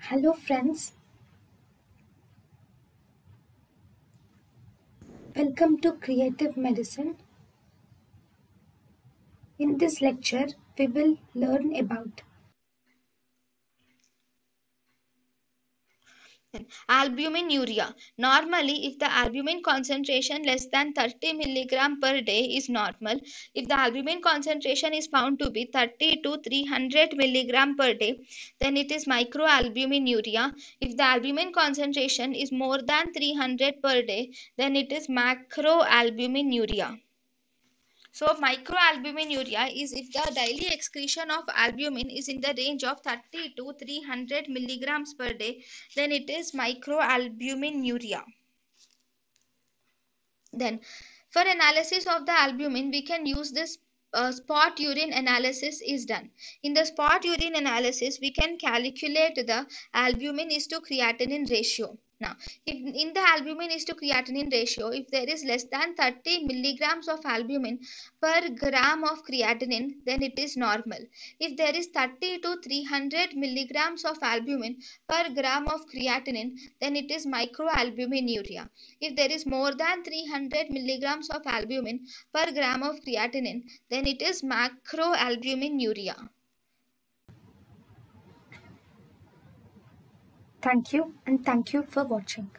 Hello friends, welcome to Creative Medicine. In this lecture, we will learn about Albuminuria. Normally, if the albumin concentration less than 30 milligram per day is normal, if the albumin concentration is found to be 30 to 300 milligram per day, then it is microalbuminuria. If the albumin concentration is more than 300 per day, then it is macroalbuminuria. So microalbuminuria is if the daily excretion of albumin is in the range of 30 to 300 milligrams per day, then it is microalbuminuria. Then for analysis of the albumin, we can use this spot urine analysis is done. In the spot urine analysis, we can calculate the albumin is to creatinine ratio. Now, if in the albumin is to creatinine ratio, if there is less than 30 milligrams of albumin per gram of creatinine, then it is normal. If there is 30 to 300 milligrams of albumin per gram of creatinine, then it is microalbuminuria. If there is more than 300 milligrams of albumin per gram of creatinine, then it is macroalbuminuria. thank you and thank you for watching.